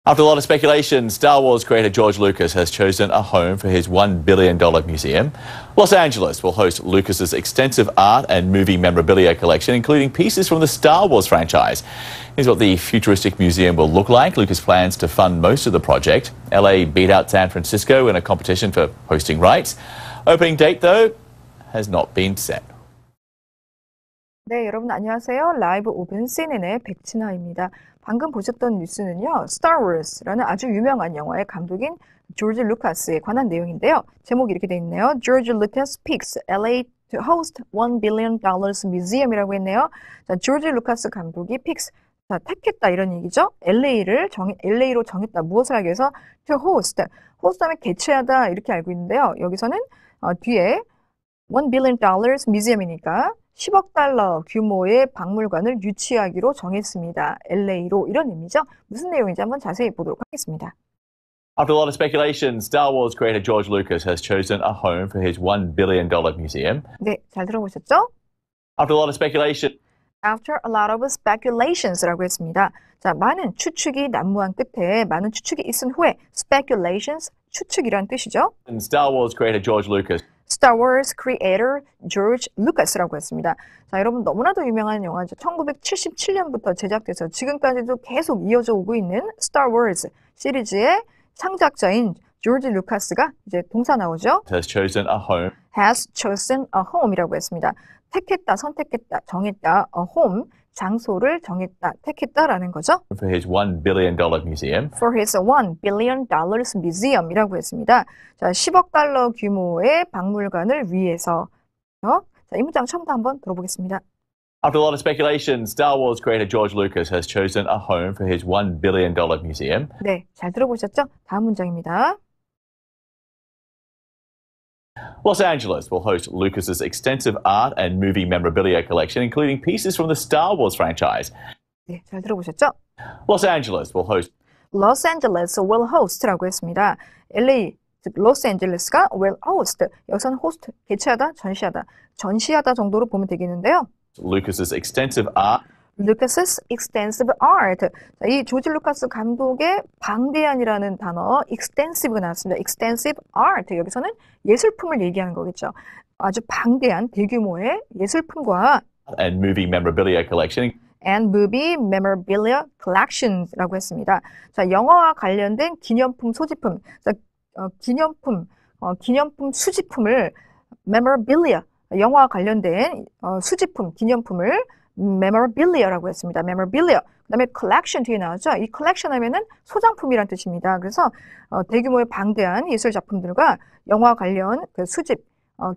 After a lot of speculation, Star Wars creator George Lucas has chosen a home for his $1 billion museum. Los Angeles will host Lucas's extensive art and movie memorabilia collection, including pieces from the Star Wars franchise. Here's what the futuristic museum will look like. Lucas plans to fund most of the project. LA beat out San Francisco in a competition for hosting rights. Opening date, though, has not been set. 네, 여러분 안녕하세요. 라이브 오븐 CNN의 백진아입니다. 방금 보셨던 뉴스는요, Star Wars라는 아주 유명한 영화의 감독인 조지 루카스에 관한 내용인데요. 제목이 이렇게 돼 있네요. George Lucas picks LA to host $1 billion museum이라고 했네요. 자, 조지 루카스 감독이 picks, 자, 택했다 이런 얘기죠. LA로 정했다. 무엇을 하기 위해서? To host. host 하면 개최하다 이렇게 알고 있는데요. 여기서는 뒤에 $1 billion museum이니까 10억 달러 규모의 박물관을 유치하기로 정했습니다. LA로 이런 의미죠. 무슨 내용인지 한번 자세히 보도록 하겠습니다. After a lot of speculation, Star Wars creator George Lucas has chosen a home for his $1 billion museum. 네, 잘 들어보셨죠? After a lot of speculation. After a lot of speculations라고 했습니다. 자, 많은 추측이 난무한 끝에 많은 추측이 있은 후에 speculations, 추측이란 뜻이죠. And Star Wars creator George Lucas. Star Wars creator George Lucas라고 했습니다. 자, 여러분 너무나도 유명한 영화죠. 1977년부터 제작돼서 지금까지도 계속 이어져 오고 있는 Star Wars 시리즈의 창작자인 조지 루카스가 이제 동사 나오죠. Has chosen a home. Has chosen a home이라고 했습니다. 택했다, 선택했다, 정했다, a home, 장소를 정했다, 택했다라는 거죠. For his $1 billion museum. For his $1 billion museum이라고 했습니다. 자, 10억 달러 규모의 박물관을 위해서. 자, 이 문장 처음부터 한번 들어보겠습니다. After a lot of speculation, Star Wars creator George Lucas has chosen a home for his $1 billion museum. 네, 잘 들어보셨죠? 다음 문장입니다. Los Angeles will host Lucas's extensive art and movie memorabilia collection, including pieces from the Star Wars franchise. 네, 잘 들어보셨죠? Los Angeles will host. Los Angeles will host라고 했습니다. LA, 즉 로스앤젤레스가 will host. 여기서는 host, 개최하다, 전시하다. 전시하다 정도로 보면 되겠는데요. Lucas's extensive art. Lucas's extensive art. 자, 이 조지 루카스 감독의 방대한이라는 단어, extensive가 나왔습니다. extensive art. 여기서는 예술품을 얘기하는 거겠죠. 아주 방대한 대규모의 예술품과 And movie memorabilia collection. and movie memorabilia collections라고 했습니다. 자, 영화와 관련된 기념품, 소지품. 자, 기념품 수집품을 memorabilia, 영화와 관련된 수집품, 기념품을 memorabilia라고 했습니다. memorabilia. 그다음에 collection 뒤에 나왔죠. 이 collection 하면은 소장품이란 뜻입니다. 그래서 대규모의 방대한 예술 작품들과 영화 관련 그 수집,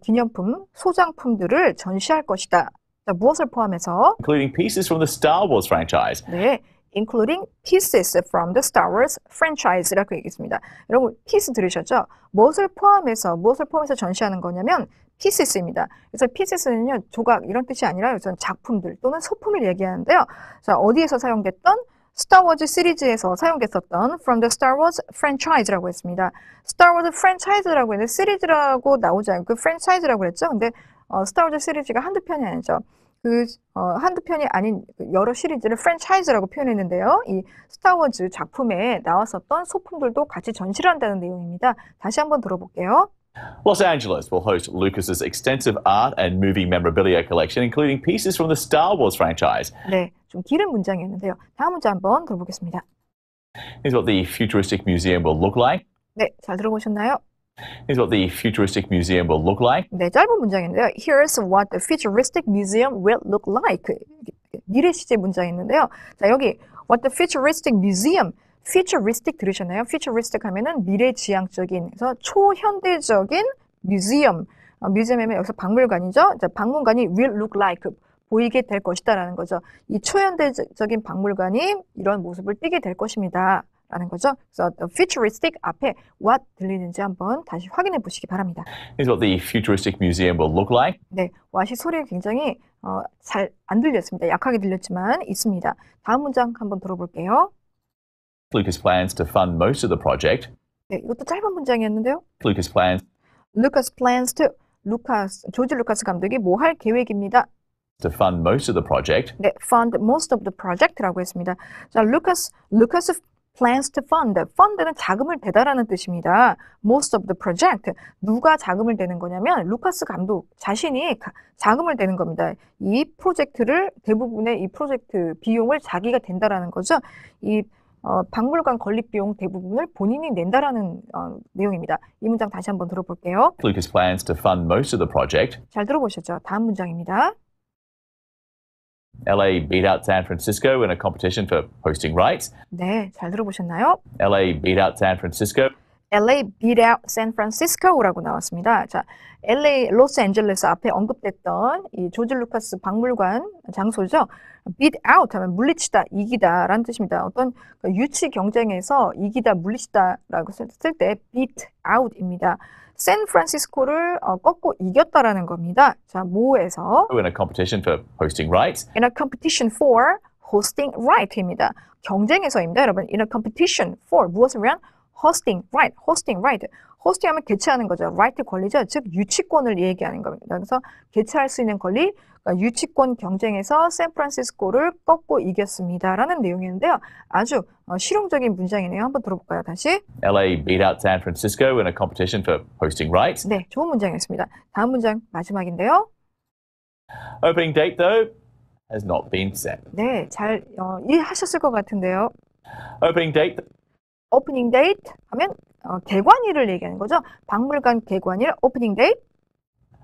기념품, 소장품들을 전시할 것이다. 자, 무엇을 포함해서? Including pieces from the Star Wars franchise. 네, including pieces from the Star Wars franchise라고 얘기했습니다. 여러분, piece 들으셨죠? 무엇을 포함해서 전시하는 거냐면 pieces입니다. 그래서 pieces는요, 조각 이런 뜻이 아니라 우선 작품들 또는 소품을 얘기하는데요. 자, 어디에서 사용됐던? 스타워즈 시리즈에서 사용됐었던 from the Star Wars franchise라고 했습니다. Star Wars franchise라고 했는데 시리즈라고 나오지 않고 franchise라고 그랬죠. 근데 스타워즈 시리즈가 한두 편이 아니죠. 한두 편이 아닌 여러 시리즈를 프랜차이즈라고 표현했는데요. 이 스타워즈 작품에 나왔었던 소품들도 같이 전시를 한다는 내용입니다. 다시 한번 들어볼게요. Los Angeles will host Lucas's extensive art and movie memorabilia collection, including pieces from the Star Wars franchise. 네, 좀 길은 문장이었는데요. 다음 문장 한번 들어보겠습니다. Here's what the futuristic museum will look like. 네, 잘 들어보셨나요? Here's what the futuristic museum will look like. 네, 짧은 문장인데요. Here's what the futuristic museum will look like. 미래 시제 문장이 있는데요. 자, 여기 what the futuristic museum, futuristic 들으셨나요? futuristic 하면은 미래지향적인, 그래서 초현대적인 museum. museum이면 여기서 박물관이죠. 자, 박물관이 will look like, 보이게 될 것이다라는 거죠. 이 초현대적인 박물관이 이런 모습을 띠게 될 것입니다. 라는 거죠. 그래서 the futuristic 앞에 what 들리는지 한번 다시 확인해 보시기 바랍니다. Here's what the futuristic museum will look like. 네, what이 소리가 굉장히 잘 안 들렸습니다. 약하게 들렸지만 있습니다. 다음 문장 한번 들어볼게요. Lucas plans to fund most of the project. 네, 이것도 짧은 문장이었는데요. Lucas plans 조지 루카스 감독이 뭐 할 계획입니다. to fund most of the project. 네, fund most of the project라고 했습니다. 자, 루카스 plans to fund. fund는 자금을 대다라는 뜻입니다. most of the project. 누가 자금을 대는 거냐면 루카스 감독 자신이 자금을 대는 겁니다. 이 프로젝트를 대부분의 이 프로젝트 비용을 자기가 댄다라는 거죠. 이 박물관 건립 비용 대부분을 본인이 낸다라는 내용입니다. 이 문장 다시 한번 들어볼게요. Lucas plans to fund most of the project. 잘 들어보셨죠? 다음 문장입니다. LA beat out San Francisco in a competition for hosting rights. 네, 잘 들어보셨나요? LA beat out San Francisco. LA beat out San Francisco라고 나왔습니다. 자, LA 로스앤젤레스 앞에 언급됐던 이 조지 루카스 박물관 장소죠. beat out 하면 물리치다, 이기다라는 뜻입니다. 어떤 유치 경쟁에서 이기다, 물리치다라고 쓸 때 beat out입니다. 샌프란시스코를 꺾고 이겼다라는 겁니다. 자, 뭐에서? In a competition for hosting rights. In a competition for hosting right입니다. 경쟁에서입니다, 여러분. In a competition for 무엇을 위한? hosting right, hosting right. hosting 하면 개최하는 거죠. right 권리죠. 즉 유치권을 얘기하는 겁니다. 그래서 개최할 수 있는 권리, 그러니까 유치권 경쟁에서 샌프란시스코를 꺾고 이겼습니다라는 내용이었는데요. 아주 실용적인 문장이네요. 한번 들어볼까요? 다시. LA beat out San Francisco in a competition for hosting rights. 네, 좋은 문장이었습니다. 다음 문장 마지막인데요. Opening date though has not been set. 네, 잘 이해하셨을 것 같은데요. Opening date. 오프닝 데이트 하면 개관일을 얘기하는 거죠. 박물관 개관일 오프닝 데이트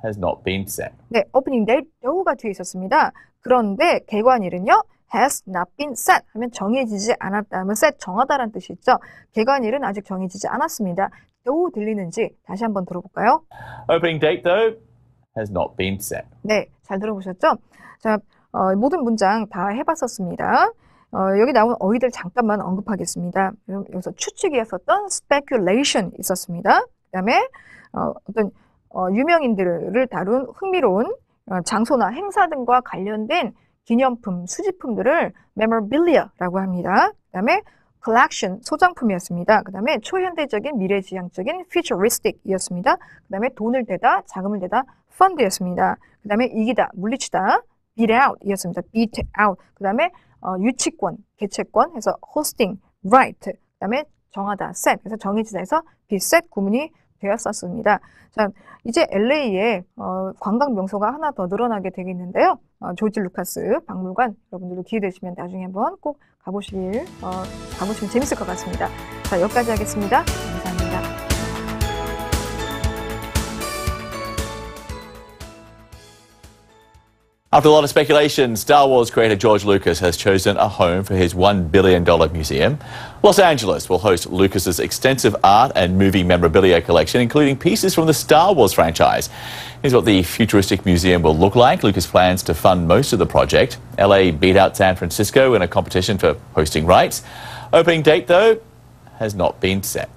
has not been set. 네, 오프닝 데이트 여우가 뒤에 있었습니다. 그런데 개관일은요. has not been set 하면 정해지지 않았다 하면 set 정하다라는 뜻이 있죠. 개관일은 아직 정해지지 않았습니다. 여우 들리는지 다시 한번 들어볼까요? Opening date though has not been set. 네, 잘 들어보셨죠? 자, 모든 문장 다 해봤었습니다. 여기 나온 어휘들 잠깐만 언급하겠습니다. 여기서 추측이었었던 speculation 있었습니다. 그 다음에 어떤 유명인들을 다룬 흥미로운 장소나 행사 등과 관련된 기념품, 수집품들을 memorabilia라고 합니다. 그 다음에 collection, 소장품이었습니다. 그 다음에 초현대적인, 미래지향적인 futuristic이었습니다. 그 다음에 돈을 대다, 자금을 대다 fund였습니다. 그 다음에 이기다, 물리치다, beat out 이었습니다. beat out. 그 다음에 유치권, 개최권 해서 hosting, right. 그 다음에 정하다, set. 그래서 정해지다 해서 be set 구문이 되었었습니다. 자, 이제 LA에 관광 명소가 하나 더 늘어나게 되겠는데요. 조지 루카스 박물관 여러분들도 기회 되시면 나중에 한번 꼭 가보시면 재밌을 것 같습니다. 자, 여기까지 하겠습니다. 감사합니다. After a lot of speculation, Star Wars creator George Lucas has chosen a home for his $1 billion museum. Los Angeles will host Lucas's extensive art and movie memorabilia collection, including pieces from the Star Wars franchise. Here's what the futuristic museum will look like. Lucas plans to fund most of the project. LA beat out San Francisco in a competition for hosting rights. Opening date, though, has not been set.